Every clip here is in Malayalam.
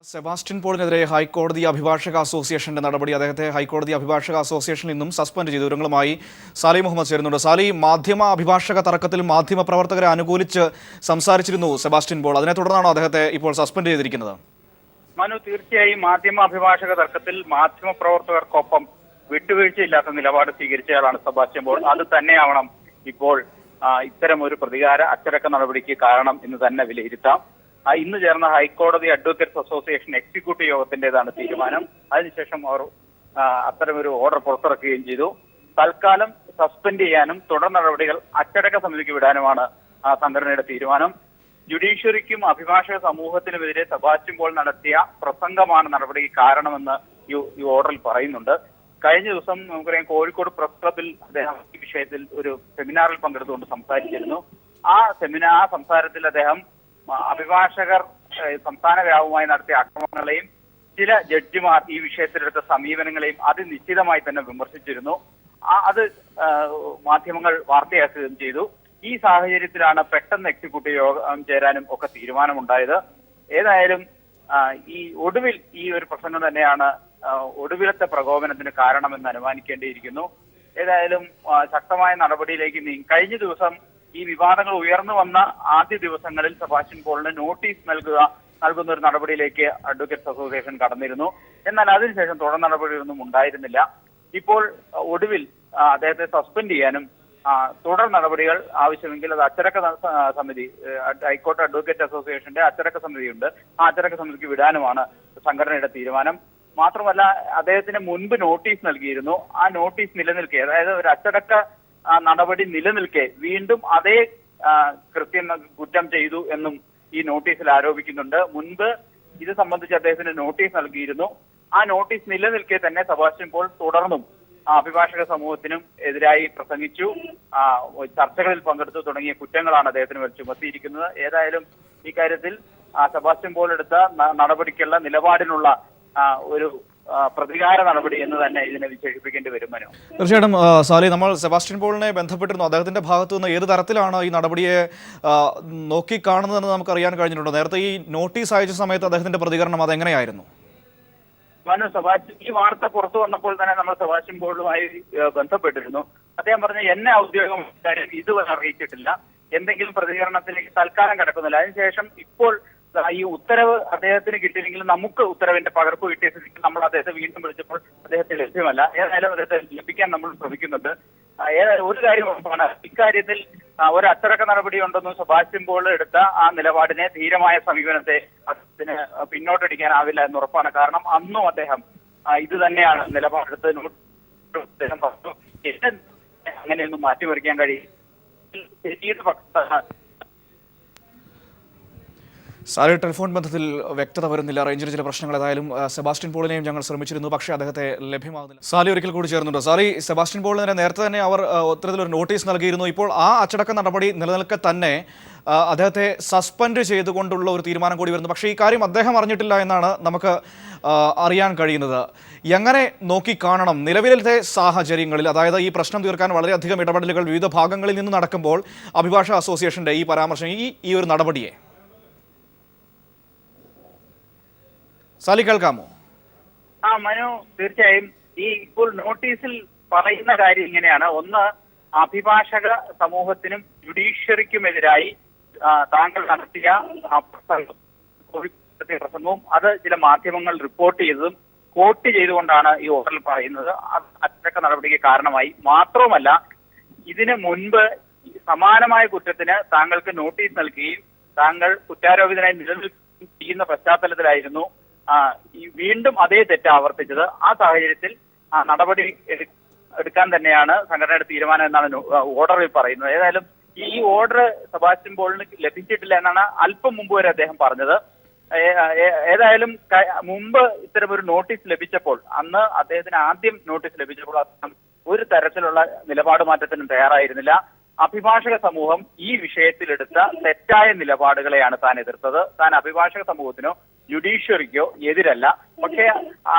സെബാസ്റ്റ്യൻ പോളിനെതിരെ ഹൈക്കോടതി അഭിഭാഷക അസോസിയേഷന്റെ നടപടി. അദ്ദേഹത്തെ ഹൈക്കോടതി അഭിഭാഷക അസോസിയേഷനിൽ നിന്നും സസ്പെൻഡ് ചെയ്തു. വിവരങ്ങളുമായി സാലി മുഹമ്മദ് ചേരുന്നുണ്ട്. സാലി, മാധ്യമ അഭിഭാഷക തർക്കത്തിൽ മാധ്യമ പ്രവർത്തകരെ അനുകൂലിച്ച് സംസാരിച്ചിരുന്നു സെബാസ്റ്റ്യൻ പോൾ. അതിനെ തുടർന്നാണോ അദ്ദേഹത്തെ ഇപ്പോൾ സസ്പെൻഡ് ചെയ്തിരിക്കുന്നത്? മനു, തീർച്ചയായും മാധ്യമ അഭിഭാഷക തർക്കത്തിൽ മാധ്യമ പ്രവർത്തകർക്കൊപ്പം വിട്ടുവീഴ്ചയില്ലാത്ത നിലപാട് സ്വീകരിച്ചയാളാണ് സെബാസ്റ്റ്യൻ പോൾ. അത് തന്നെയാവണം ഇപ്പോൾ ഇത്തരം ഒരു പ്രതികാര അച്ചടക്ക നടപടിക്ക് കാരണം എന്ന് തന്നെ വിലയിരുത്താം. ഇന്ന് ചേർന്ന ഹൈക്കോടതി അഡ്വക്കേറ്റ്സ് അസോസിയേഷൻ എക്സിക്യൂട്ടീവ് യോഗത്തിന്റേതാണ് തീരുമാനം. അതിനുശേഷം അവർ അത്തരമൊരു ഓർഡർ പുറത്തിറക്കുകയും ചെയ്തു. തൽക്കാലം സസ്പെൻഡ് ചെയ്യാനും തുടർ നടപടികൾ അച്ചടക്ക സമിതിക്ക് വിടാനുമാണ് സംഘടനയുടെ തീരുമാനം. ജുഡീഷ്യറിക്കും അഭിഭാഷക സമൂഹത്തിനുമെതിരെ സെബാസ്റ്റ്യൻ പോൾ നടത്തിയ പ്രസംഗമാണ് നടപടിക്ക് കാരണമെന്ന് ഈ ഓർഡറിൽ പറയുന്നുണ്ട്. കഴിഞ്ഞ ദിവസം നമുക്കറിയാം, കോഴിക്കോട് പ്രസ് ക്ലബിൽ അദ്ദേഹം ഈ വിഷയത്തിൽ ഒരു സെമിനാറിൽ പങ്കെടുത്തുകൊണ്ട് സംസാരിച്ചിരുന്നു. ആ സംസാരത്തിൽ അദ്ദേഹം അഭിഭാഷകർ സംസ്ഥാന വ്യാപകമായി നടത്തിയ അക്രമങ്ങളെയും ചില ജഡ്ജിമാർ ഈ വിഷയത്തിലെടുത്ത സമീപനങ്ങളെയും അതിനിശ്ചിതമായി തന്നെ വിമർശിച്ചിരുന്നു. അത് മാധ്യമങ്ങൾ വാർത്തയാക്കുകയും ചെയ്തു. ഈ സാഹചര്യത്തിലാണ് പെട്ടെന്ന് എക്സിക്യൂട്ടീവ് യോഗം ചേരാനും ഒക്കെ തീരുമാനമുണ്ടായത്. ഏതായാലും ഒടുവിൽ ഈ ഒരു പ്രസംഗം തന്നെയാണ് ഒടുവിലത്തെ പ്രകോപനത്തിന് കാരണമെന്ന് അനുമാനിക്കേണ്ടിയിരിക്കുന്നു. ഏതായാലും ശക്തമായ നടപടിയിലേക്ക് കഴിഞ്ഞ ദിവസം ഈ വിവാദങ്ങൾ ഉയർന്നു വന്ന ആദ്യ ദിവസങ്ങളിൽ സെബാസ്റ്റ്യൻ പോളിന് നോട്ടീസ് നൽകുന്ന ഒരു നടപടിയിലേക്ക് അഡ്വക്കേറ്റ്സ് അസോസിയേഷൻ കടന്നിരുന്നു. എന്നാൽ അതിനുശേഷം തുടർ നടപടിയൊന്നും ഉണ്ടായിരുന്നില്ല. ഇപ്പോൾ ഒടുവിൽ അദ്ദേഹത്തെ സസ്പെൻഡ് ചെയ്യാനും തുടർ നടപടികൾ ആവശ്യമെങ്കിൽ അത് അച്ചടക്ക സമിതി, ഹൈക്കോടതി അഡ്വക്കേറ്റ് അസോസിയേഷന്റെ അച്ചടക്ക സമിതിയുണ്ട്, ആ അച്ചടക്ക സമിതിക്ക് വിടാനുമാണ് സംഘടനയുടെ തീരുമാനം. മാത്രമല്ല, അദ്ദേഹത്തിന് മുൻപ് നോട്ടീസ് നൽകിയിരുന്നു. ആ നോട്ടീസ് നിലനിൽക്കെ, അതായത് ഒരു അച്ചടക്ക നടപടി നിലനിൽക്കെ വീണ്ടും അതേ കുറ്റം ചെയ്തു എന്നും ഈ നോട്ടീസിൽ ആരോപിക്കുന്നുണ്ട്. മുൻപ് ഇത് സംബന്ധിച്ച് അദ്ദേഹത്തിന് നോട്ടീസ് നൽകിയിരുന്നു. ആ നോട്ടീസ് നിലനിൽക്കെ തന്നെ സെബാസ്റ്റ്യൻ പോൾ തുടർന്നും അഭിഭാഷക സമൂഹത്തിനും എതിരായി പ്രസംഗിച്ചു, ചർച്ചകളിൽ പങ്കെടുത്തു തുടങ്ങിയ കുറ്റങ്ങളാണ് അദ്ദേഹത്തിന് മേൽ ചുമത്തിയിരിക്കുന്നത്. ഏതായാലും ഇക്കാര്യത്തിൽ സെബാസ്റ്റ്യൻ പോൾ എടുത്ത നടപടിക്കുള്ള നിലപാടിനുള്ള ഒരു പ്രതികാര നടപടി എന്ന് തന്നെ ഇതിനെ വിശേഷിപ്പിക്കേണ്ടി വരും. മനു, തീർച്ചയായിട്ടും സാലി, നമ്മൾ സെബാസ്റ്റ്യൻ പോളിനെ ബന്ധപ്പെട്ടിരുന്നു. അദ്ദേഹത്തിന്റെ ഭാഗത്തു നിന്ന് ഏത് തരത്തിലാണ് ഈ നടപടിയെ നോക്കിക്കാണുന്നതെന്ന് നമുക്ക് അറിയാൻ കഴിഞ്ഞിട്ടുണ്ടോ? നേരത്തെ ഈ നോട്ടീസ് അയച്ച സമയത്ത് അദ്ദേഹത്തിന്റെ പ്രതികരണം അതെങ്ങനെയായിരുന്നു? മനു, ഈ വാർത്ത പുറത്തു വന്നപ്പോൾ തന്നെ നമ്മൾ സെബാസ്റ്റ്യൻ പോളുമായി ബന്ധപ്പെട്ടിരുന്നു. അദ്ദേഹം പറഞ്ഞു, എന്നെ ഔദ്യോഗിക കാര്യം ഇതുവരെ അറിയിച്ചിട്ടില്ല, എന്തെങ്കിലും പ്രതികരണത്തിലേക്ക് തൽക്കാലം കിടക്കുന്നില്ല. അതിനുശേഷം ഇപ്പോൾ ഈ ഉത്തരവ് അദ്ദേഹത്തിന് കിട്ടിയില്ലെങ്കിൽ നമുക്ക് ഉത്തരവിന്റെ പകർപ്പ് കിട്ടിയ സ്ഥിതിക്ക് നമ്മൾ അദ്ദേഹത്തെ വീണ്ടും വിളിച്ചപ്പോൾ അദ്ദേഹത്തെ ലഭ്യമല്ല. ഏതായാലും അദ്ദേഹത്തെ ലഭിക്കാൻ നമ്മൾ ശ്രമിക്കുന്നുണ്ട്. ഒരു കാര്യം ഉറപ്പാണ്, ഇക്കാര്യത്തിൽ ഒരു അച്ചടക്ക നടപടി ഉണ്ടെന്നും സെബാസ്റ്റ്യൻ പോൾ എടുത്ത ആ നിലപാടിനെ, ധീരമായ സമീപനത്തെ അദ്ദേഹത്തിന് പിന്നോട്ടടിക്കാനാവില്ല എന്ന് ഉറപ്പാണ്. കാരണം അന്നും അദ്ദേഹം ഇത് തന്നെയാണ് നിലപാടെടുത്ത് അദ്ദേഹം പറഞ്ഞു, അങ്ങനെയൊന്നും മാറ്റിമറിക്കാൻ കഴിയും. സാലി, ടെലിഫോൺ ബന്ധത്തിൽ വ്യക്തത വരുന്നില്ല, റേഞ്ചിന് ചില പ്രശ്നങ്ങൾ. ഏതായാലും സെബാസ്റ്റ്യൻ പോളിനെയും ഞങ്ങൾ ശ്രമിച്ചിരുന്നു, പക്ഷേ അദ്ദേഹത്തെ ലഭ്യമാകുന്നില്ല. സാലി ഒരിക്കൽ കൂടി ചേർന്നുണ്ട്. സാലി, സെബാസ്റ്റ്യൻ പോളിനെ നേരത്തെ തന്നെ അവർ ഇത്തരത്തിലൊരു നോട്ടീസ് നൽകിയിരുന്നു. ഇപ്പോൾ ആ അച്ചടക്ക നടപടി നിലനിൽക്കെ തന്നെ അദ്ദേഹത്തെ സസ്പെൻഡ് ചെയ്തുകൊണ്ടുള്ള ഒരു തീരുമാനം കൂടി വരുന്നു. പക്ഷേ ഈ കാര്യം അദ്ദേഹം അറിഞ്ഞിട്ടില്ല എന്നാണ് നമുക്ക് അറിയാൻ കഴിയുന്നത്. എങ്ങനെ നോക്കിക്കാണണം നിലവിലത്തെ സാഹചര്യങ്ങളിൽ? അതായത് ഈ പ്രശ്നം തീർക്കാൻ വളരെയധികം ഇടപെടലുകൾ വിവിധ ഭാഗങ്ങളിൽ നിന്ന് നടക്കുമ്പോൾ അഭിഭാഷക അസോസിയേഷന്റെ ഈ പരാമർശം, ഈ ഒരു നടപടിയെ സാലി കേൾക്കാമോ? മനു, തീർച്ചയായും ഇപ്പോൾ നോട്ടീസിൽ പറയുന്ന കാര്യം ഇങ്ങനെയാണ്. ഒന്ന്, അഭിഭാഷക സമൂഹത്തിനും ജുഡീഷ്യറിക്കുമെതിരായി താങ്കൾ നടത്തിയ പ്രസംഗവും അത് ചില മാധ്യമങ്ങൾ റിപ്പോർട്ട് ചെയ്തതും കോട്ട് ചെയ്തുകൊണ്ടാണ് ഈ ഓർഡറിൽ പറയുന്നത്. അച്ചടക്ക നടപടിക്ക് കാരണമായി. മാത്രവുമല്ല, ഇതിന് മുൻപ് സമാനമായ കുറ്റത്തിന് താങ്കൾക്ക് നോട്ടീസ് നൽകുകയും താങ്കൾ കുറ്റാരോപിതനായി നിലനിൽക്കുകയും ചെയ്യുന്ന പശ്ചാത്തലത്തിലായിരുന്നു വീണ്ടും അതേ തെറ്റ് ആവർത്തിച്ചത്. ആ സാഹചര്യത്തിൽ നടപടി എടുക്കാൻ തന്നെയാണ് സംഘടനയുടെ തീരുമാനം എന്നാണ് ഓർഡറിൽ പറയുന്നത്. ഏതായാലും ഈ ഓർഡർ സെബാസ്റ്റ്യൻ പോളിന് ലഭിച്ചിട്ടില്ല എന്നാണ് അല്പം മുമ്പ് വരെ അദ്ദേഹം പറഞ്ഞത്. ഏതായാലും മുമ്പ് ഇത്തരമൊരു നോട്ടീസ് ലഭിച്ചപ്പോൾ, അന്ന് അദ്ദേഹത്തിന് ആദ്യം നോട്ടീസ് ലഭിച്ചപ്പോൾ ഒരു തരത്തിലുള്ള നിലപാട് മാറ്റത്തിനും തയ്യാറായിരുന്നില്ല. അഭിഭാഷക സമൂഹം ഈ വിഷയത്തിലെടുത്ത തെറ്റായ നിലപാടുകളെയാണ് താൻ എതിർത്തത്. താൻ അഭിഭാഷക സമൂഹത്തിനോ ജുഡീഷ്യറിക്കോ എതിരല്ല. പക്ഷേ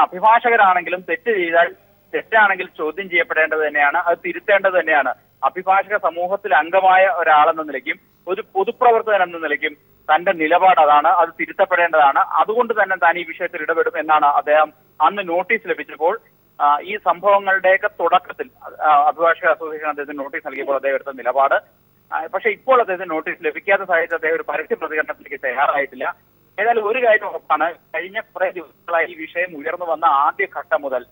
അഭിഭാഷകരാണെങ്കിലും തെറ്റ് ചെയ്താൽ തെറ്റാണെങ്കിൽ ചോദ്യം ചെയ്യപ്പെടേണ്ടത് തന്നെയാണ്, അത് തിരുത്തേണ്ടത് തന്നെയാണ്. അഭിഭാഷക സമൂഹത്തിൽ അംഗമായ ഒരാളെന്ന നിലയ്ക്കും ഒരു പൊതുപ്രവർത്തകൻ എന്ന നിലയ്ക്കും തന്റെ നിലപാട് അതാണ്, അത് തിരുത്തപ്പെടേണ്ടതാണ്. അതുകൊണ്ട് തന്നെ താൻ ഈ വിഷയത്തിൽ ഇടപെടും എന്നാണ് അദ്ദേഹം അന്ന് നോട്ടീസ് ലഭിച്ചപ്പോൾ ഈ സംഭവങ്ങളുടെയൊക്കെ തുടക്കത്തിൽ അഭിഭാഷക അസോസിയേഷൻ അദ്ദേഹത്തിന് നോട്ടീസ് നൽകിയപ്പോൾ അദ്ദേഹം എടുത്ത നിലപാട്. പക്ഷെ ഇപ്പോൾ അദ്ദേഹത്തിന് നോട്ടീസ് ലഭിക്കാത്ത സാഹചര്യത്തിൽ അദ്ദേഹം ഒരു പരസ്യ പ്രതികരണത്തിലേക്ക് തയ്യാറായിട്ടില്ല. ഏതായാലും ഒരു കാര്യം ഉറപ്പാണ്, കഴിഞ്ഞ കുറെ ദിവസങ്ങളായി ഈ വിഷയം ഉയർന്നു വന്ന ആദ്യ ഘട്ടം മുതൽ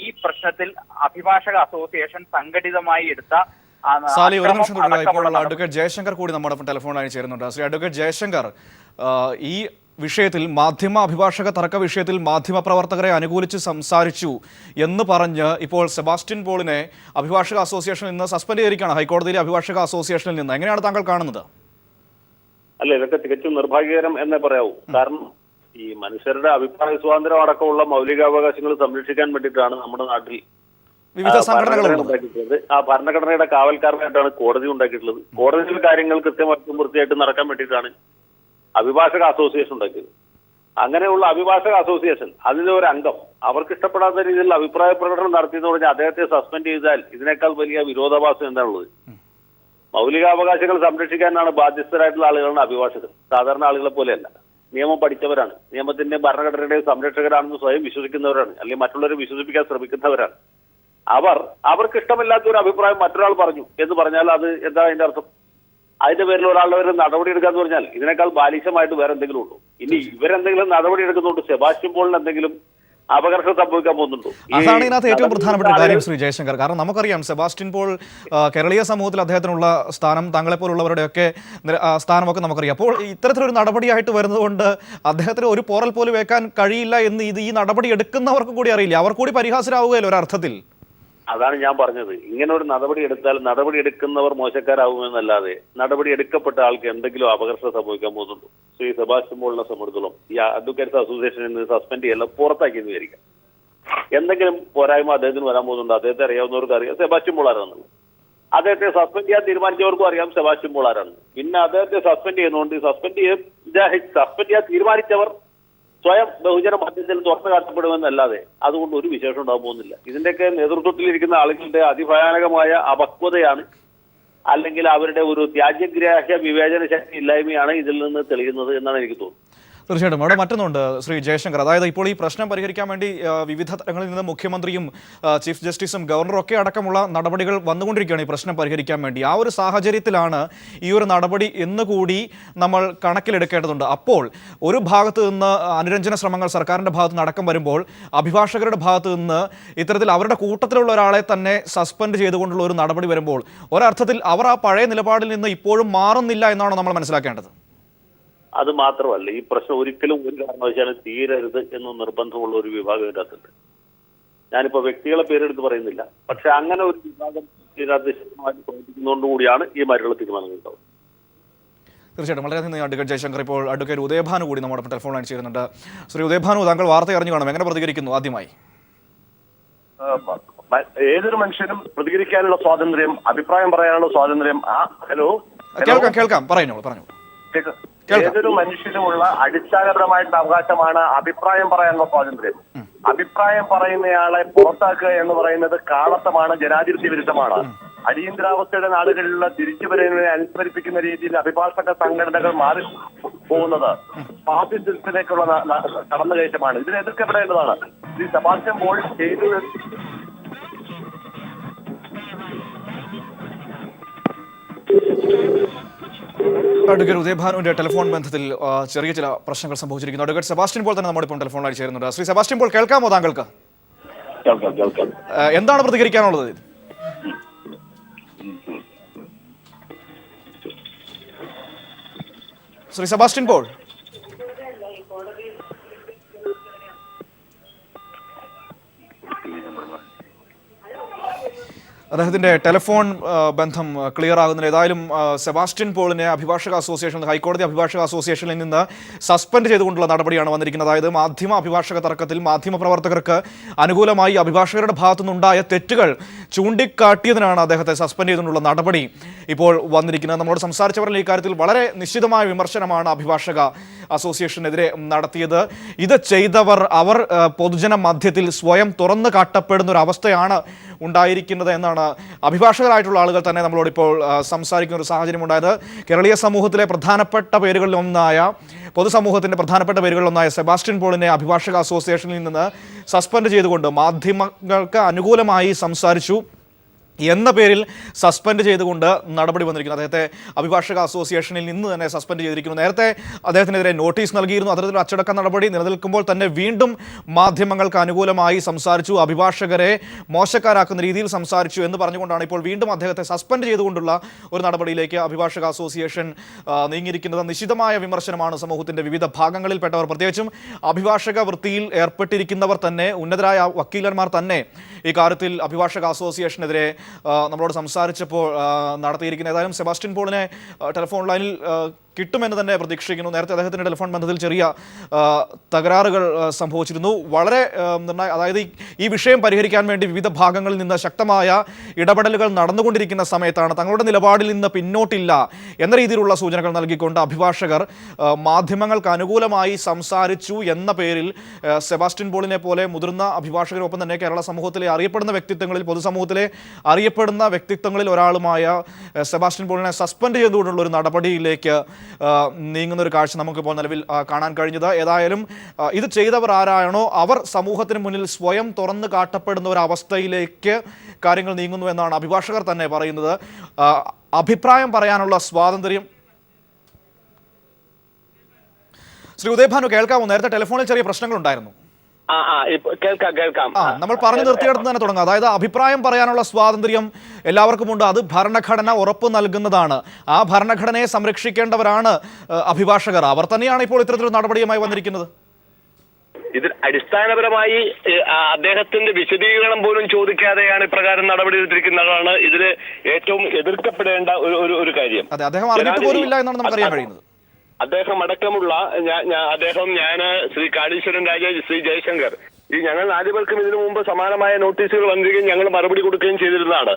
ഈ പ്രശ്നത്തിൽ അഭിഭാഷക അസോസിയേഷൻ സംഘടിതമായി എടുത്ത സാലി ഒരു നിമിഷം തുടരുക. ഇപ്പോൾ അഡ്വക്കേറ്റ് ജയശങ്കർ കൂടി നമ്മുടെ ടെലിഫോണിലായി ചേരുന്നുണ്ട്. ശ്രീ അഡ്വക്കേറ്റ് ജയശങ്കർ, ഈ വിഷയത്തിൽ അഭിഭാഷക തർക്ക വിഷയത്തിൽ മാധ്യമപ്രവർത്തകരെ അനുകൂലിച്ച് സംസാരിച്ചു എന്ന് പറഞ്ഞ് ഇപ്പോൾ സെബാസ്റ്റ്യൻ പോളിനെ അഭിഭാഷക അസോസിയേഷനിൽ നിന്ന് സസ്പെൻഡ് ചെയ്തിരിക്കുകയാണ്, ഹൈക്കോടതിയിലെ അഭിഭാഷക അസോസിയേഷനിൽ നിന്ന്. എങ്ങനെയാണ് താങ്കൾ കാണുന്നത്? അല്ല, ഇതൊക്കെ തികച്ചും നിർഭാഗ്യകരം എന്നേ പറയാവൂ. കാരണം ഈ മനുഷ്യരുടെ അഭിപ്രായ സ്വാതന്ത്ര്യം അടക്കമുള്ള മൗലികാവകാശങ്ങൾ സംരക്ഷിക്കാൻ വേണ്ടിയിട്ടാണ് നമ്മുടെ നാട്ടിൽ വിവിധ സംഘടനകൾ ഉണ്ടാക്കിയിട്ടുള്ളത്. ആ ഭരണഘടനയുടെ കാവൽക്കാരനായിട്ടാണ് കോടതി ഉണ്ടാക്കിയിട്ടുള്ളത്. കോടതിയിലെ കാര്യങ്ങൾ കൃത്യമായിട്ടും വൃത്തിയായിട്ട് നടക്കാൻ വേണ്ടിയിട്ടാണ് അഭിഭാഷക അസോസിയേഷൻ ഉണ്ടാക്കിയത്. അങ്ങനെയുള്ള അഭിഭാഷക അസോസിയേഷൻ അതിലൊരു അംഗം അവർക്ക് ഇഷ്ടപ്പെടാത്ത രീതിയിൽ അഭിപ്രായ പ്രകടനം നടത്തിയെന്ന് പറഞ്ഞാൽ അദ്ദേഹത്തെ സസ്പെൻഡ് ചെയ്താൽ ഇതിനേക്കാൾ വലിയ വിരോധാഭാസം എന്താണുള്ളത്? മൗലികാവകാശങ്ങൾ സംരക്ഷിക്കാനാണ് ബാധ്യസ്ഥരായിട്ടുള്ള ആളുകളാണ് അഭിഭാഷകർ. സാധാരണ ആളുകളെ പോലെയല്ല, നിയമം പഠിച്ചവരാണ്, നിയമത്തിന്റെ ഭരണഘടനയുടെ സംരക്ഷകരാണെന്ന് സ്വയം വിശ്വസിക്കുന്നവരാണ്, അല്ലെങ്കിൽ മറ്റുള്ളവരെ വിശ്വസിപ്പിക്കാൻ ശ്രമിക്കുന്നവരാണ്. അവർക്ക് ഇഷ്ടമില്ലാത്ത ഒരു അഭിപ്രായം മറ്റൊരാൾ പറഞ്ഞു എന്ന് പറഞ്ഞാൽ അത് എന്താ അതിന്റെ അർത്ഥം? അതിന്റെ പേരിൽ ഒരാളുടെ പേരിൽ നടപടി എടുക്കാന്ന് പറഞ്ഞാൽ ഇതിനേക്കാൾ ബാലിശമായിട്ട് വേറെ എന്തെങ്കിലും ഉണ്ടോ? ഇനി ഇവരെന്തെങ്കിലും നടപടി എടുക്കുന്നുണ്ട്, സെബാസ്റ്റ്യൻ പോളിന് എന്തെങ്കിലും അപകർഷം സംഭവിക്കാൻ പോകുന്നുണ്ടോ? അതാണ് ഇതിനകത്ത് ഏറ്റവും പ്രധാനപ്പെട്ട കാര്യം ശ്രീ ജയശങ്കർ. കാരണം നമുക്കറിയാം സെബാസ്റ്റ്യൻ പോൾ കേരളീയ സമൂഹത്തിൽ അദ്ദേഹത്തിനുള്ള സ്ഥാനം, താങ്കളെപ്പോലുള്ളവരുടെയൊക്കെ സ്ഥാനമൊക്കെ നമുക്കറിയാം. അപ്പോൾ ഇത്തരത്തിലൊരു നടപടിയായിട്ട് വരുന്നതുകൊണ്ട് അദ്ദേഹത്തിന് ഒരു പോറൽ പോലും വെക്കാൻ കഴിയില്ല എന്ന് ഈ നടപടി എടുക്കുന്നവർക്ക് കൂടി അറിയില്ല. അവർ കൂടി പരിഹാസരാവുകയല്ലോ ഒരർത്ഥത്തിൽ. അതാണ് ഞാൻ പറഞ്ഞത്. ഇങ്ങനെ ഒരു നടപടി എടുത്താൽ നടപടി എടുക്കുന്നവർ മോശക്കാരാകുമെന്നല്ലാതെ നടപടി എടുക്കപ്പെട്ട ആൾക്ക് എന്തെങ്കിലും അപകർഷം സംഭവിക്കാൻ പോകുന്നുണ്ടോ? ശ്രീ സെബാസ്റ്റ്യൻ പോളിനെ സംബന്ധിച്ചിടത്തോളം ഈ അഡ്വക്കേറ്റ്സ് അസോസിയേഷനിൽ നിന്ന് സസ്പെൻഡ് ചെയ്യല്ല, പുറത്താക്കിയെന്ന് വിചാരിക്കാം. എന്തെങ്കിലും പോരായ്മ അദ്ദേഹത്തിന് വരാൻ പോകുന്നുണ്ടോ? അദ്ദേഹത്തെ അറിയാവുന്നവർക്ക് അറിയാം സെബാസ്റ്റ്യൻ പോൾ ആരാണെന്നുള്ളത്. അദ്ദേഹത്തെ സസ്പെൻഡ് ചെയ്യാൻ തീരുമാനിച്ചവർക്കും അറിയാം സെബാസ്റ്റ്യൻ പോൾ ആരാണ്. പിന്നെ അദ്ദേഹത്തെ സസ്പെൻഡ് ചെയ്യുന്നതുകൊണ്ട് സസ്പെൻഡ് ചെയ്യാൻ തീരുമാനിച്ചവർ സ്വയം ബഹുജന മധ്യത്തിൽ തുറന്നു കാട്ടപ്പെടുമെന്നല്ലാതെ അതുകൊണ്ട് ഒരു വിശേഷം ഉണ്ടാകാൻ പോകുന്നില്ല. ഇതിന്റെയൊക്കെ നേതൃത്വത്തിലിരിക്കുന്ന ആളുകളുടെ അതിഭയാനകമായ അപക്വതയാണ്, അല്ലെങ്കിൽ അവരുടെ ഒരു ത്യാജ്യഗ്രാഹ്യ വിവേചന ശക്തി ഇല്ലായ്മയാണ് ഇതിൽ നിന്ന് തെളിയുന്നത് എന്നാണ് എനിക്ക് തോന്നുന്നത്. തീർച്ചയായിട്ടും അവിടെ മറ്റൊന്നുണ്ട് ശ്രീ ജയശങ്കർ. അതായത് ഇപ്പോൾ ഈ പ്രശ്നം പരിഹരിക്കാൻ വേണ്ടി വിവിധ തലങ്ങളിൽ നിന്ന് മുഖ്യമന്ത്രിയും ചീഫ് ജസ്റ്റിസും ഗവർണറും ഒക്കെ അടക്കമുള്ള നടപടികൾ വന്നുകൊണ്ടിരിക്കുകയാണ് ഈ പ്രശ്നം പരിഹരിക്കാൻ വേണ്ടി. ആ ഒരു സാഹചര്യത്തിലാണ് ഈ ഒരു നടപടി എന്നുകൂടി നമ്മൾ കണക്കിലെടുക്കേണ്ടതുണ്ട്. അപ്പോൾ ഒരു ഭാഗത്ത് നിന്ന് അനുരഞ്ജന ശ്രമങ്ങൾ സർക്കാരിൻ്റെ ഭാഗത്ത് നിന്ന് അടക്കം വരുമ്പോൾ അഭിഭാഷകരുടെ ഭാഗത്ത് നിന്ന് ഇത്തരത്തിൽ അവരുടെ കൂട്ടത്തിലുള്ള ഒരാളെ തന്നെ സസ്പെൻഡ് ചെയ്തുകൊണ്ടുള്ള ഒരു നടപടി വരുമ്പോൾ ഒരർത്ഥത്തിൽ അവർ ആ പഴയ നിലപാടിൽ നിന്ന് ഇപ്പോഴും മാറുന്നില്ല എന്നാണ് നമ്മൾ മനസ്സിലാക്കേണ്ടത്. അത് മാത്രമല്ല, ഈ പ്രശ്നം ഒരിക്കലും ഒരു കാരണവശാലും തീരരുത് എന്ന് നിർബന്ധമുള്ള ഒരു വിഭാഗം ഇതിനകത്തുണ്ട്. ഞാനിപ്പോ വ്യക്തികളെ പേരെടുത്ത് പറയുന്നില്ല, പക്ഷെ അങ്ങനെ ഒരു വിഭാഗം ഇതിനകത്ത് ശക്തമായി പ്രവർത്തിക്കുന്നതുകൊണ്ടുകൂടിയാണ് ഈ മാതിരിയുള്ള തീരുമാനങ്ങൾ ഉണ്ടാവുന്നത്. തീർച്ചയായിട്ടും വളരെ നന്ദി അഡ്വക്കേറ്റ് ജയശങ്കർ. ഇപ്പോൾ അഡ്വക്കേറ്റ് ഉദയഭാനു കൂടി നമ്മുടെ ടെലിഫോൺ ലൈൻ ചേരുന്നുണ്ട്. ശ്രീ ഉദയഭാനു, താങ്കൾ വാർത്ത അറിഞ്ഞു കാണും, എങ്ങനെ പ്രതികരിക്കുന്നു? ആദ്യമായി ഏതൊരു മനുഷ്യനും പ്രതികരിക്കാനുള്ള സ്വാതന്ത്ര്യം, അഭിപ്രായം പറയാനുള്ള സ്വാതന്ത്ര്യം. കേൾക്കാം, പറഞ്ഞോളൂ. ഏതൊരു മനുഷ്യനുമുള്ള അടിസ്ഥാനപരമായിട്ടുള്ള അവകാശമാണ് അഭിപ്രായം പറയാനുള്ള സ്വാതന്ത്ര്യം. അഭിപ്രായം പറയുന്നയാളെ പുറത്താക്കുക എന്ന് പറയുന്നത് കാളത്തമാണ്, ജനാധിപത്യ വിരുദ്ധമാണ്. അടിയന്തരാവസ്ഥയുടെ നാടുകളിലുള്ള തിരിച്ചുവരവിനെ അനുസ്മരിപ്പിക്കുന്ന രീതിയിൽ അഭിഭാഷക സംഘടനകൾ മാറി പോകുന്നത് ഫാസിസത്തിലേക്കുള്ള കടന്നുകയറ്റമാണ്. ഇതിനെ എതിർക്കപ്പെടേണ്ടതാണ്. ഈ സെബാസ്റ്റ്യൻ പോൾ ചെയ്തത് അഡ്വക്കേറ്റ് ഉദയഭാനുവിന്റെ ടെലിഫോൺ ബന്ധത്തിൽ ചെറിയ ചില പ്രശ്നങ്ങൾ സംഭവിച്ചിരിക്കുന്നു. അഡ്വക്കേറ്റ് സെബാസ്റ്റ്യൻ പോൾ തന്നെ നമ്മുടെ ഇപ്പോൾ ടെലിഫോണിലായി ചേരുന്നുണ്ട്. ശ്രീ സെബാസ്റ്റ്യൻ പോൾ, കേൾക്കാമോ താങ്കൾക്ക്? എന്താണ് പ്രതികരിക്കാനുള്ളത്? ശ്രീ സെബാസ്റ്റ്യൻ പോൾ, അദ്ദേഹത്തിൻ്റെ ടെലിഫോൺ ബന്ധം ക്ലിയർ ആകുന്നില്ല. ഏതായാലും സെബാസ്റ്റ്യൻ പോളിനെ അഭിഭാഷക അസോസിയേഷൻ, ഹൈക്കോടതി അഭിഭാഷക അസോസിയേഷനിൽ നിന്ന് സസ്പെൻഡ് ചെയ്തുകൊണ്ടുള്ള നടപടിയാണ് വന്നിരിക്കുന്നത്. അതായത് അഭിഭാഷക തർക്കത്തിൽ മാധ്യമപ്രവർത്തകർക്ക് അനുകൂലമായി അഭിഭാഷകരുടെ ഭാഗത്തുനിന്നുണ്ടായ തെറ്റുകൾ ചൂണ്ടിക്കാട്ടിയതിനാണ് അദ്ദേഹത്തെ സസ്പെൻഡ് ചെയ്തുകൊണ്ടുള്ള നടപടി ഇപ്പോൾ വന്നിരിക്കുന്നത്. നമ്മളോട് സംസാരിച്ചവരിൽ ഈ കാര്യത്തിൽ വളരെ നിശ്ചിതമായ വിമർശനമാണ് അഭിഭാഷക അസോസിയേഷനെതിരെ നടത്തിയത്. ഇത് ചെയ്തവർ അവർ പൊതുജന മധ്യത്തിൽ സ്വയം തുറന്നു കാട്ടപ്പെടുന്ന ഒരു അവസ്ഥയാണ് ഉണ്ടായിരിക്കുന്നത് എന്നാണ് അഭിഭാഷകരായിട്ടുള്ള ആളുകൾ തന്നെ നമ്മളോട് ഇപ്പോൾ സംസാരിക്കുന്ന ഒരു സാഹചര്യം ഉണ്ടായത്. കേരളീയ സമൂഹത്തിലെ പ്രധാനപ്പെട്ട പേരുകളിലൊന്നായ പൊതുസമൂഹത്തിൻ്റെ പ്രധാനപ്പെട്ട പേരുകളിലൊന്നായ സെബാസ്റ്റ്യൻ പോളിനെ അഭിഭാഷക അസോസിയേഷനിൽ നിന്ന് സസ്പെൻഡ് ചെയ്തുകൊണ്ട് മാധ്യമങ്ങൾക്ക് അനുകൂലമായി സംസാരിച്ചു എന്ന പേരിൽ സസ്പെൻഡ് ചെയ്തുകൊണ്ട് നടപടി വന്നിരിക്കുന്നു. അദ്ദേഹത്തെ അഭിഭാഷക അസോസിയേഷനിൽ നിന്ന് തന്നെ സസ്പെൻഡ് ചെയ്തിരിക്കുന്നു. നേരത്തെ അദ്ദേഹത്തിനെതിരെ നോട്ടീസ് നൽകിയിരുന്നു. അത്തരത്തിൽ അച്ചടക്ക നടപടി നിലനിൽക്കുമ്പോൾ തന്നെ വീണ്ടും മാധ്യമങ്ങൾക്ക് അനുകൂലമായി സംസാരിച്ചു, അഭിഭാഷകരെ മോശക്കാരാക്കുന്ന രീതിയിൽ സംസാരിച്ചു എന്ന് പറഞ്ഞുകൊണ്ടാണ് ഇപ്പോൾ വീണ്ടും അദ്ദേഹത്തെ സസ്പെൻഡ് ചെയ്തുകൊണ്ടുള്ള ഒരു നടപടിയിലേക്ക് അഭിഭാഷക അസോസിയേഷൻ നീങ്ങിയിരിക്കുന്നത്. നിശിതമായ വിമർശനമാണ് സമൂഹത്തിൻ്റെ വിവിധ ഭാഗങ്ങളിൽപ്പെട്ടവർ, പ്രത്യേകിച്ചും അഭിഭാഷക വൃത്തിയിൽ ഏർപ്പെട്ടിരിക്കുന്നവർ തന്നെ, ഉന്നതരായ വക്കീലന്മാർ തന്നെ ഈ കാര്യത്തിൽ അഭിഭാഷക അസോസിയേഷനെതിരെ നമ്മളോട് സംസാരിച്ചപ്പോൾ നടത്തിയിരിക്കുന്ന. ഏതായാലും സെബാസ്റ്റ്യൻ പോളിനെ ടെലിഫോൺ ലൈനിൽ കിട്ടുമെന്ന് തന്നെ പ്രതീക്ഷിക്കുന്നു. നേരത്തെ അദ്ദേഹത്തിൻ്റെ ടെലിഫോൺ ബന്ധത്തിൽ ചെറിയ തകരാറുകൾ സംഭവിച്ചിരുന്നു. വളരെ അതായത് ഈ വിഷയം പരിഹരിക്കാൻ വേണ്ടി വിവിധ ഭാഗങ്ങളിൽ നിന്ന് ശക്തമായ ഇടപെടലുകൾ നടന്നുകൊണ്ടിരിക്കുന്ന സമയത്താണ് തങ്ങളുടെ നിലപാടിൽ നിന്ന് പിന്നോട്ടില്ല എന്ന രീതിയിലുള്ള സൂചനകൾ നൽകിക്കൊണ്ട് അഭിഭാഷകർ മാധ്യമങ്ങൾക്ക് അനുകൂലമായി സംസാരിച്ചു എന്ന പേരിൽ സെബാസ്റ്റ്യൻ പോളിനെ പോലെ മുതിർന്ന അഭിഭാഷകരൊപ്പം തന്നെ കേരള സമൂഹത്തിലെ അറിയപ്പെടുന്ന വ്യക്തിത്വങ്ങളിൽ, പൊതുസമൂഹത്തിലെ അറിയപ്പെടുന്ന വ്യക്തിത്വങ്ങളിൽ ഒരാളുമായ സെബാസ്റ്റ്യൻ പോളിനെ സസ്പെൻഡ് ചെയ്തുകൊണ്ടുള്ള ഒരു നടപടിയിലേക്ക് നീങ്ങുന്ന ഒരു കാഴ്ച നമുക്കിപ്പോൾ നിലവിൽ കാണാൻ കഴിഞ്ഞത്. ഏതായാലും ഇത് ചെയ്തവർ ആരാണോ അവർ സമൂഹത്തിന് മുന്നിൽ സ്വയം തുറന്നു കാട്ടപ്പെടുന്ന ഒരു അവസ്ഥയിലേക്ക് കാര്യങ്ങൾ നീങ്ങുന്നു എന്നാണ് അഭിഭാഷകർ തന്നെ പറയുന്നത്. അഭിപ്രായം പറയാനുള്ള സ്വാതന്ത്ര്യം. ശ്രീ ഉദയഭാനു, കേൾക്കാമോ? നേരത്തെ ടെലിഫോണിൽ ചെറിയ പ്രശ്നങ്ങളുണ്ടായിരുന്നു. കേൾക്കാം. നമ്മൾ പറഞ്ഞു നിർത്തിയെടുത്ത് തന്നെ തുടങ്ങാം. അതായത് അഭിപ്രായം പറയാനുള്ള സ്വാതന്ത്ര്യം എല്ലാവർക്കുമുണ്ട്. അത് ഭരണഘടന ഉറപ്പ് നൽകുന്നതാണ്. ആ ഭരണഘടനയെ സംരക്ഷിക്കേണ്ടവരാണ് അഭിഭാഷകർ. അവർ തന്നെയാണ് ഇപ്പോൾ ഇത്തരത്തിലൊരു നടപടിയുമായി വന്നിരിക്കുന്നത്. ഇതിൽ അടിസ്ഥാനപരമായി അദ്ദേഹത്തിന്റെ വിശദീകരണം പോലും ചോദിക്കാതെയാണ് ഇപ്രകാരം നടപടി എടുത്തിരിക്കുന്നതാണ് ഇതിൽ ഏറ്റവും എതിർക്കപ്പെടേണ്ട ഒരു കാര്യം. അതെ, അദ്ദേഹം അറിഞ്ഞിട്ട് പോലും ഇല്ല എന്നാണ് നമുക്കറിയാൻ കഴിയുന്നത്. അദ്ദേഹം അടക്കമുള്ള ഞാന് ശ്രീ കാളീശ്വരൻ രാജ, ശ്രീ ജയശങ്കർ, ഈ ഞങ്ങൾ 4 പേർക്കും ഇതിനു മുമ്പ് സമാനമായ നോട്ടീസുകൾ വന്നിരിക്കുകയും ഞങ്ങൾ മറുപടി കൊടുക്കുകയും ചെയ്തിരുന്നതാണ്.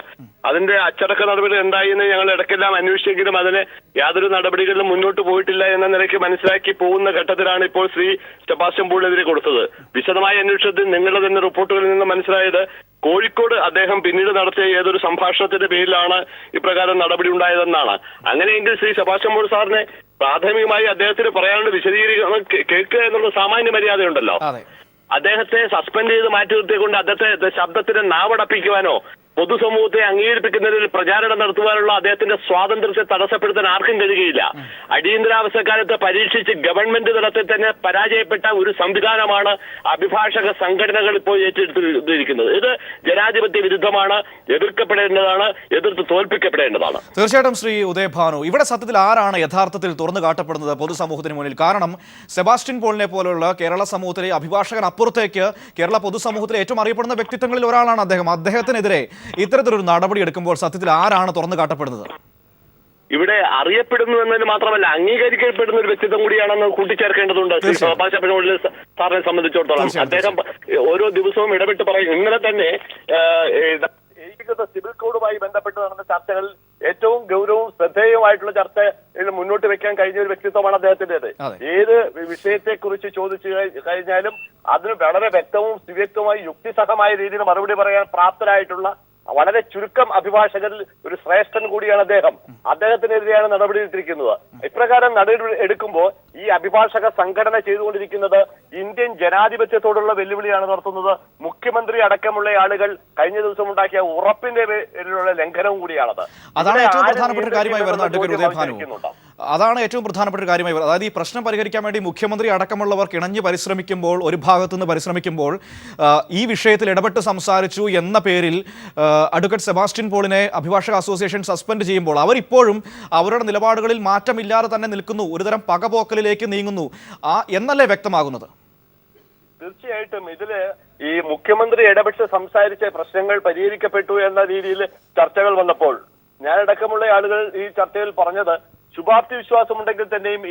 അതിന്റെ അച്ചടക്ക നടപടി എന്തായി എന്ന് ഞങ്ങൾ ഇടയ്ക്കെല്ലാം അന്വേഷിച്ചെങ്കിലും അതിന് യാതൊരു നടപടികളിലും മുന്നോട്ട് പോയിട്ടില്ല എന്ന നിലയ്ക്ക് മനസ്സിലാക്കി പോകുന്ന ഘട്ടത്തിലാണ് ഇപ്പോൾ ശ്രീ സെബാസ്റ്റ്യൻ പോളിനെതിരെ കൊടുത്തത്. വിശദമായ അന്വേഷണത്തിൽ നിങ്ങളുടെ തന്നെ റിപ്പോർട്ടുകളിൽ നിന്ന് മനസ്സിലായത് കോഴിക്കോട് അദ്ദേഹം പിന്നീട് നടത്തിയ ഏതൊരു സംഭാഷണത്തിന്റെ പേരിലാണ് ഇപ്രകാരം നടപടി ഉണ്ടായതെന്നാണ്. അങ്ങനെയെങ്കിൽ ശ്രീ സെബാസ്റ്റ്യൻ പോൾ സാറിനെ പ്രാഥമികമായി അദ്ദേഹത്തിന് പറയാനുള്ള വിശദീകരണം കേൾക്കുക എന്നുള്ള സാമാന്യ മര്യാദയുണ്ടല്ലോ. അദ്ദേഹത്തെ സസ്പെൻഡ് ചെയ്ത് മാറ്റി നിർത്തിക്കൊണ്ട് അദ്ദേഹത്തെ ശബ്ദത്തിന് നാവടപ്പിക്കുവാനോ പൊതുസമൂഹത്തെ അംഗീകരിപ്പിക്കുന്നതിൽ പ്രചാരണം നടത്തുവാനുള്ള അദ്ദേഹത്തിന്റെ സ്വാതന്ത്ര്യത്തെ തടസ്സപ്പെടുത്താൻ ആർക്കും കഴിയുകയില്ല. അടിയന്തരാവസ്ഥക്കാലത്ത് പരീക്ഷിച്ച് ഗവൺമെന്റ് തലത്തിൽ തന്നെ പരാജയപ്പെട്ട ഒരു സംവിധാനമാണ് അഭിഭാഷക സംഘടനകൾ ഇപ്പോൾ ഏറ്റെടുത്തിരിക്കുന്നത്. ഇത് ജനാധിപത്യ വിരുദ്ധമാണ്, എതിർക്കപ്പെടേണ്ടതാണ്, എതിർത്ത് തോൽപ്പിക്കപ്പെടേണ്ടതാണ്. തീർച്ചയായിട്ടും ശ്രീ ഉദയഭാനു, ഇവിടെ സത്യത്തിൽ ആരാണ് യഥാർത്ഥത്തിൽ തുറന്നു കാട്ടപ്പെടുന്നത് പൊതുസമൂഹത്തിന് മുന്നിൽ? കാരണം സെബാസ്റ്റ്യൻ പോളിനെ പോലുള്ള കേരള സമൂഹത്തിലെ അഭിഭാഷകൻ അപ്പുറത്തേക്ക് കേരള പൊതുസമൂഹത്തിലെ ഏറ്റവും അറിയപ്പെടുന്ന വ്യക്തിത്വങ്ങളിൽ ഒരാളാണ് അദ്ദേഹം. അദ്ദേഹത്തിനെതിരെ ഇത്തരത്തിലൊരു നടപടി എടുക്കുമ്പോൾ സത്യത്തിൽ ആരാണ് തുറന്നു കാട്ടപ്പെടുന്നത്? ഇവിടെ അറിയപ്പെടുന്നു എന്നതിന് മാത്രമല്ല അംഗീകരിക്കപ്പെടുന്ന ഒരു വ്യക്തിത്വം കൂടിയാണെന്ന് കൂട്ടിച്ചേർക്കേണ്ടതുണ്ട്. സാറിനെ സംബന്ധിച്ചിടത്തോളം അദ്ദേഹം ഓരോ ദിവസവും ഇടപെട്ട് പറയും. ഇന്നലെ തന്നെ ഏകീകൃത സിവിൽ കോഡുമായി ബന്ധപ്പെട്ട് നടന്ന ചർച്ചകളിൽ ഏറ്റവും ഗൗരവവും ശ്രദ്ധേയമായിട്ടുള്ള ചർച്ച മുന്നോട്ട് വെക്കാൻ കഴിഞ്ഞ ഒരു വ്യക്തിത്വമാണ് അദ്ദേഹത്തിൻ്റെത്. ഏത് വിഷയത്തെക്കുറിച്ച് ചോദിച്ചു കഴിഞ്ഞാലും അതിന് വളരെ വ്യക്തവും സുവ്യക്തവുമായി യുക്തിസഹമായ രീതിയിൽ മറുപടി പറയാൻ പ്രാപ്തരായിട്ടുള്ള വളരെ ചുരുക്കം അഭിഭാഷകരിൽ ഒരു ശ്രേഷ്ഠൻ കൂടിയാണ് അദ്ദേഹം. അദ്ദേഹത്തിനെതിരെയാണ് നടപടി എടുത്തിരിക്കുന്നത്. ഇപ്രകാരം നടപടി എടുക്കുമ്പോൾ ഈ അഭിഭാഷക സംഘടന ചെയ്തുകൊണ്ടിരിക്കുന്നത് ഇന്ത്യൻ ജനാധിപത്യത്തോടുള്ള വെല്ലുവിളിയാണ് നടത്തുന്നത്. മുഖ്യമന്ത്രി അടക്കമുള്ള ആളുകൾ കഴിഞ്ഞ ദിവസം ഉണ്ടാക്കിയ ഉറപ്പിന്റെ പേരിലുള്ള ലംഘനവും കൂടിയാണത്. അതാണ് ഏറ്റവും പ്രധാനപ്പെട്ട കാര്യമായി വരുന്നത് അഡ്വക്കേറ്റ് ഉദയഭാനു. അതാണ് ഏറ്റവും പ്രധാനപ്പെട്ട ഒരു കാര്യമായി വരുന്നത്. അതായത് ഈ പ്രശ്നം പരിഹരിക്കാൻ വേണ്ടി മുഖ്യമന്ത്രി അടക്കമുള്ളവർ കിണഞ്ഞ് പരിശ്രമിക്കുമ്പോൾ, ഒരു ഭാഗത്തുനിന്ന് പരിശ്രമിക്കുമ്പോൾ, ഈ വിഷയത്തിൽ ഇടപെട്ട് സംസാരിച്ചു എന്ന പേരിൽ അഡ്വക്കേറ്റ് സെബാസ്റ്റ്യൻ പോളിനെ അഭിഭാഷക അസോസിയേഷൻ സസ്പെൻഡ് ചെയ്യുമ്പോൾ അവരിപ്പോഴും അവരുടെ നിലപാടുകളിൽ മാറ്റമില്ലാതെ തന്നെ നിൽക്കുന്നു, ഒരുതരം പകപോക്കലിലേക്ക് നീങ്ങുന്നു എന്നല്ലേ വ്യക്തമാകുന്നത്? തീർച്ചയായിട്ടും ഇതില് ഈ മുഖ്യമന്ത്രി ഇടപെട്ട് സംസാരിച്ച പ്രശ്നങ്ങൾ പരിഹരിക്കപ്പെട്ടു എന്ന രീതിയിൽ ചർച്ചകൾ വന്നപ്പോൾ ഞാനടക്കമുള്ള ആളുകൾ ഈ ചർച്ചയിൽ പറഞ്ഞത് ശുഭാപ്തി വിശ്വാസമുണ്ടെങ്കിൽ തന്നെയും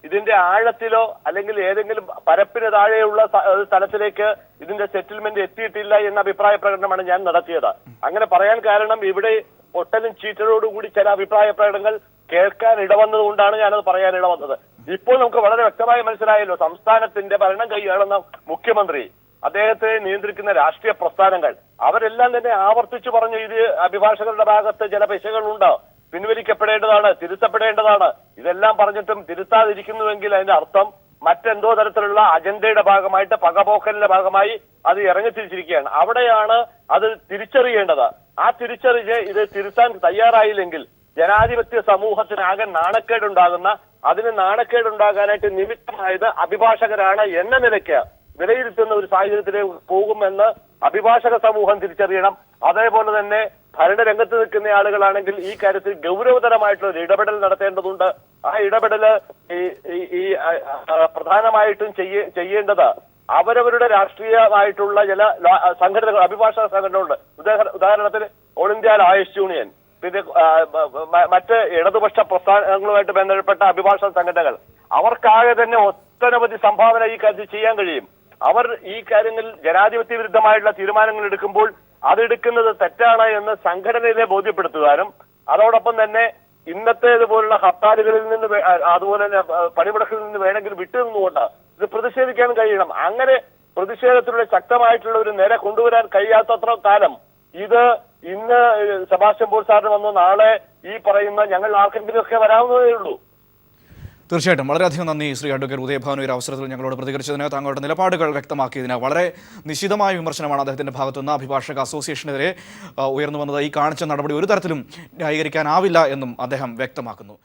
ഇതിന്റെ ആഴത്തിലോ അല്ലെങ്കിൽ ഏതെങ്കിലും പരപ്പിന് താഴെയുള്ള സ്ഥലത്തിലേക്ക് ഇതിന്റെ സെറ്റിൽമെന്റ് എത്തിയിട്ടില്ല എന്ന അഭിപ്രായ പ്രകടനമാണ് ഞാൻ നടത്തിയത്. അങ്ങനെ പറയാൻ കാരണം ഇവിടെ പൊട്ടലും ചീറ്റലോടുകൂടി ചില അഭിപ്രായ പ്രകടനങ്ങൾ കേൾക്കാൻ ഇടവന്നതുകൊണ്ടാണ് ഞാനത് പറയാൻ ഇടവന്നത്. ഇപ്പോൾ നമുക്ക് വളരെ വ്യക്തമായി മനസ്സിലായല്ലോ, സംസ്ഥാനത്തിന്റെ ഭരണം കൈയാളുന്ന മുഖ്യമന്ത്രി, അദ്ദേഹത്തെ നിയന്ത്രിക്കുന്ന രാഷ്ട്രീയ പ്രസ്ഥാനങ്ങൾ അവരെല്ലാം തന്നെ ആവർത്തിച്ചു പറഞ്ഞു ഇത് അഭിഭാഷകരുടെ ഭാഗത്ത് ചില പിശകുകളുണ്ട്, പിൻവലിക്കപ്പെടേണ്ടതാണ്, തിരുത്തപ്പെടേണ്ടതാണ്. ഇതെല്ലാം പറഞ്ഞിട്ടും തിരുത്താതിരിക്കുന്നുവെങ്കിൽ അതിന്റെ അർത്ഥം മറ്റെന്തോ തരത്തിലുള്ള അജണ്ടയുടെ ഭാഗമായിട്ട്, പകപോക്കലിന്റെ ഭാഗമായി അത് ഇറങ്ങിത്തിരിച്ചിരിക്കുകയാണ്. അവിടെയാണ് അത് തിരിച്ചറിയേണ്ടത്. ആ തിരിച്ചറിഞ്ഞ് ഇത് തിരുത്താൻ തയ്യാറായില്ലെങ്കിൽ ജനാധിപത്യ സമൂഹത്തിനാകെ നാണക്കേടുണ്ടാകുന്ന, അതിന് നാണക്കേടുണ്ടാകാനായിട്ട് നിമിത്തമായത് അഭിഭാഷകരാണ് എന്ന നിലയ്ക്ക് വിലയിരുത്തുന്ന ഒരു സാഹചര്യത്തിലേക്ക് പോകുമെന്ന് അഭിഭാഷക സമൂഹം തിരിച്ചറിയണം. അതേപോലെ തന്നെ ഭരണരംഗത്ത് നിൽക്കുന്ന ആളുകളാണെങ്കിൽ ഈ കാര്യത്തിൽ ഗൗരവതരമായിട്ടുള്ള ഒരു ഇടപെടൽ നടത്തേണ്ടതുണ്ട്. ആ ഇടപെടല് ഈ പ്രധാനമായിട്ടും ചെയ്യേണ്ടത് അവരവരുടെ രാഷ്ട്രീയമായിട്ടുള്ള ചില സംഘടനകൾ, അഭിഭാഷക സംഘടനകളുണ്ട്. ഉദാഹരണത്തിന് ഓൾ ഇന്ത്യ ലോയേഴ്സ് യൂണിയൻ, പിന്നെ മറ്റ് ഇടതുപക്ഷ പ്രസ്ഥാനങ്ങളുമായിട്ട് ബന്ധപ്പെട്ട അഭിഭാഷക സംഘടനകൾ, അവർക്കാകെ തന്നെ ഒട്ടനവധി സംഭാവന ഈ കാര്യത്തിൽ ചെയ്യാൻ കഴിയും. അവർ ഈ കാര്യങ്ങളിൽ ജനാധിപത്യ വിരുദ്ധമായിട്ടുള്ള തീരുമാനങ്ങൾ എടുക്കുമ്പോൾ അതെടുക്കുന്നത് തെറ്റാണ് എന്ന് സംഘടനയിലെ ബോധ്യപ്പെടുത്തുവാനും, അതോടൊപ്പം തന്നെ ഇന്നത്തേതുപോലുള്ള ഹർത്താലുകളിൽ നിന്ന്, അതുപോലെ തന്നെ പണിമുടക്കിൽ നിന്ന് വേണമെങ്കിൽ വിട്ടുനിന്നുകൊണ്ട് ഇത് പ്രതിഷേധിക്കാൻ കഴിയണം. അങ്ങനെ പ്രതിഷേധത്തിലുള്ള ശക്തമായിട്ടുള്ള ഒരു നില കൊണ്ടുവരാൻ കഴിയാത്തത്ര കാലം ഇത് ഇന്ന് സെബാസ്റ്റ്യൻ പോൾ സാറിന് വന്നു, നാളെ ഈ പറയുന്ന ഞങ്ങൾ ആർക്കെങ്കിലും ഒക്കെ വരാവുന്നതേ ഉള്ളൂ. തീർച്ചയായിട്ടും വളരെയധികം നന്ദി ശ്രീ അഡ്വക്കേറ്റ് ഉദയഭാനു. ഈ അവസരത്തിൽ ഞങ്ങളോട് പ്രതികരിച്ചതിന്, താങ്കളുടെ നിലപാടുകൾ വ്യക്തമാക്കിയതിന്. വളരെ നിശിതമായ വിമർശനമാണ് അദ്ദേഹത്തിൻ്റെ ഭാഗത്തുനിന്ന് അഭിഭാഷക അസോസിയേഷനെതിരെ ഉയർന്നു വന്നത്. ഈ കാണിച്ച നടപടി ഒരു തരത്തിലും ന്യായീകരിക്കാനാവില്ല എന്നും അദ്ദേഹം വ്യക്തമാക്കുന്നു.